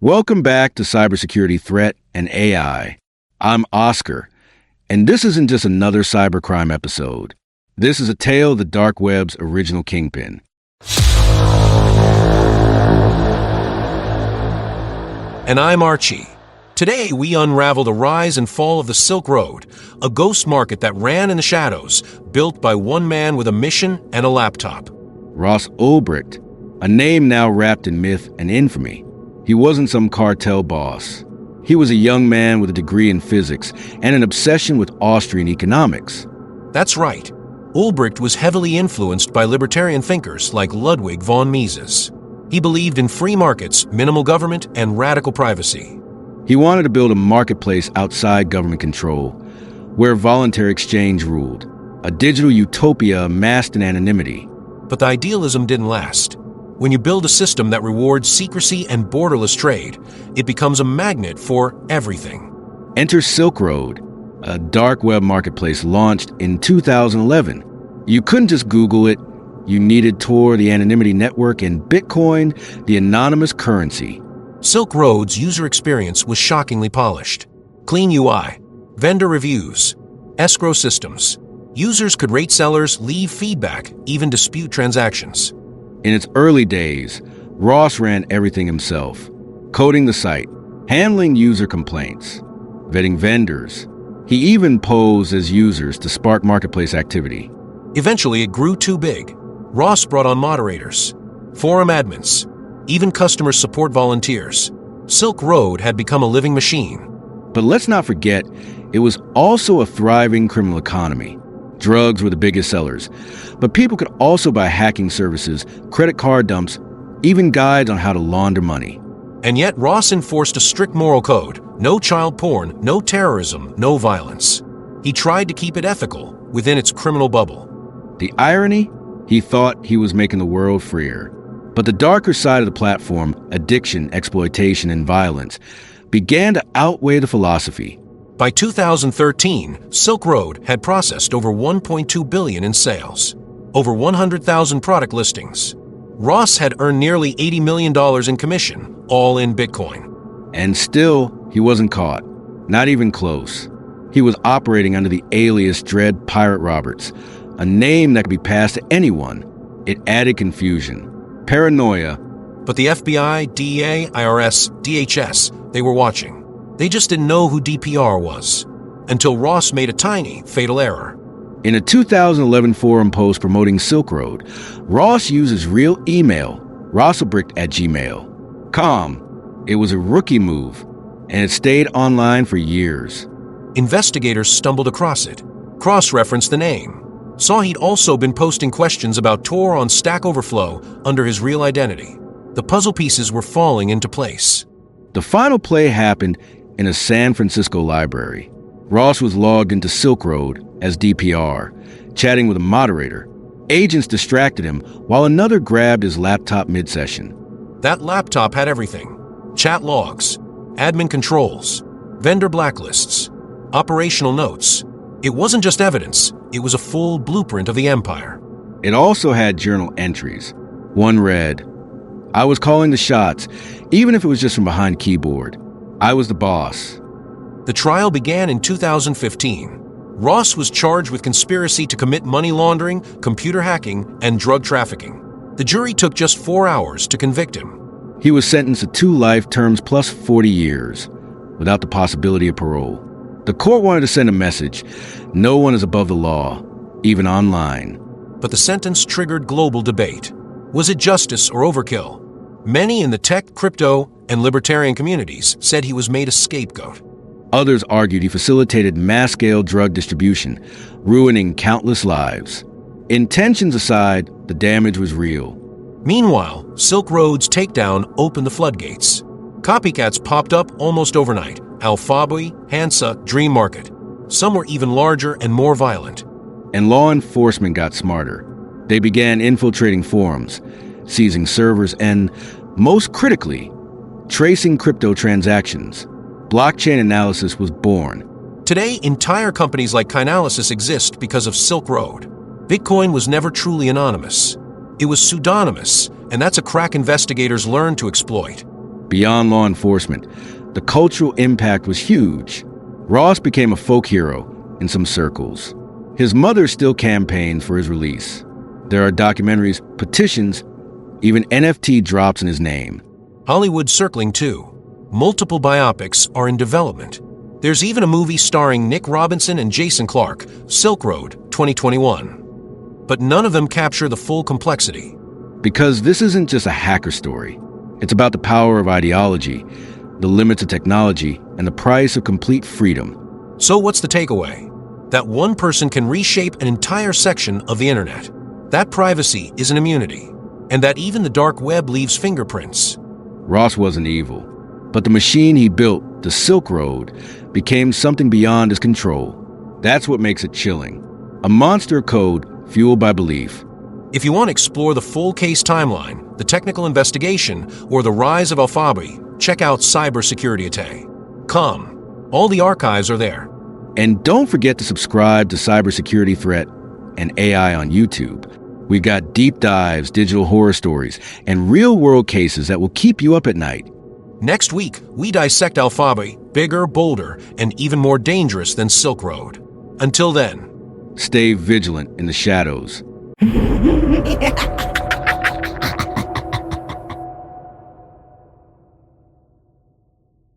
Welcome back to Cybersecurity Threat and AI. I'm Oscar, and this isn't just another cybercrime episode. This is a tale of the dark web's original kingpin. And I'm Archie. Today, we unravel the rise and fall of the Silk Road, a ghost market that ran in the shadows, built by one man with a mission and a laptop. Ross Ulbricht, a name now wrapped in myth and infamy. He wasn't some cartel boss. He was a young man with a degree in physics and an obsession with Austrian economics. That's right. Ulbricht was heavily influenced by libertarian thinkers like Ludwig von Mises. He believed in free markets, minimal government, and radical privacy. He wanted to build a marketplace outside government control, where voluntary exchange ruled, a digital utopia amassed in anonymity. But the idealism didn't last. When you build a system that rewards secrecy and borderless trade, it becomes a magnet for everything. Enter Silk Road, a dark web marketplace launched in 2011. You couldn't just Google it. You needed Tor, the anonymity network, and Bitcoin, the anonymous currency. Silk Road's user experience was shockingly polished. Clean UI, vendor reviews, escrow systems. Users could rate sellers, leave feedback, even dispute transactions. In its early days, Ross ran everything himself, coding the site, handling user complaints, vetting vendors. He even posed as users to spark marketplace activity. Eventually, it grew too big. Ross brought on moderators, forum admins, even customer support volunteers. Silk Road had become a living machine. But let's not forget, it was also a thriving criminal economy. Drugs were the biggest sellers, but people could also buy hacking services, credit card dumps, even guides on how to launder money. And yet Ross enforced a strict moral code. No child porn, no terrorism, no violence. He tried to keep it ethical within its criminal bubble. The irony? He thought he was making the world freer. But the darker side of the platform, addiction, exploitation, and violence, began to outweigh the philosophy. By 2013, Silk Road had processed over $1.2 billion in sales, over 100,000 product listings. Ross had earned nearly $80 million in commission, all in Bitcoin. And still, he wasn't caught. Not even close. He was operating under the alias Dread Pirate Roberts, a name that could be passed to anyone. It added confusion, paranoia. But the FBI, DEA, IRS, DHS, they were watching. They just didn't know who DPR was, until Ross made a tiny, fatal error. In a 2011 forum post promoting Silk Road, Ross used his real email, rossulbricht@gmail.com. It was a rookie move, and it stayed online for years. Investigators stumbled across it, cross-referenced the name, saw he'd also been posting questions about Tor on Stack Overflow under his real identity. The puzzle pieces were falling into place. The final play happened in a San Francisco library. Ross was logged into Silk Road as DPR, chatting with a moderator. Agents distracted him while another grabbed his laptop mid-session. That laptop had everything: chat logs, admin controls, vendor blacklists, operational notes. It wasn't just evidence, it was a full blueprint of the empire. It also had journal entries. One read, "I was calling the shots, even if it was just from behind keyboard. I was the boss." The trial began in 2015. Ross was charged with conspiracy to commit money laundering, computer hacking, and drug trafficking. The jury took just 4 hours to convict him. He was sentenced to 2 life terms plus 40 years, without the possibility of parole. The court wanted to send a message: no one is above the law, even online. But the sentence triggered global debate. Was it justice or overkill? Many in the tech, crypto, and libertarian communities said he was made a scapegoat. Others argued he facilitated mass-scale drug distribution, ruining countless lives. Intentions aside, the damage was real. Meanwhile, Silk Road's takedown opened the floodgates. Copycats popped up almost overnight: Alphabet, Hansa, Dream Market. Some were even larger and more violent. And law enforcement got smarter. They began infiltrating forums, seizing servers, and, most critically, tracing crypto transactions. Blockchain analysis was born. Today, entire companies like Chainalysis exist because of Silk Road. Bitcoin was never truly anonymous. It was pseudonymous, and that's a crack investigators learned to exploit. Beyond law enforcement, the cultural impact was huge. Ross became a folk hero in some circles. His mother still campaigned for his release. There are documentaries, petitions, even NFT drops in his name. Hollywood's circling too. Multiple biopics are in development. There's even a movie starring Nick Robinson and Jason Clarke, Silk Road, 2021. But none of them capture the full complexity. Because this isn't just a hacker story. It's about the power of ideology, the limits of technology, and the price of complete freedom. So what's the takeaway? That one person can reshape an entire section of the internet. That privacy is an immunity. And that even the dark web leaves fingerprints. Ross wasn't evil, but the machine he built, the Silk Road, became something beyond his control. That's what makes it chilling. A monster code fueled by belief. If you want to explore the full case timeline, the technical investigation, or the rise of Alphabi, check out Cybersecurity AI. Come. All the archives are there. And don't forget to subscribe to Cybersecurity Threat and AI on YouTube. We've got deep dives, digital horror stories, and real-world cases that will keep you up at night. Next week, we dissect Alphabi, bigger, bolder, and even more dangerous than Silk Road. Until then, stay vigilant in the shadows.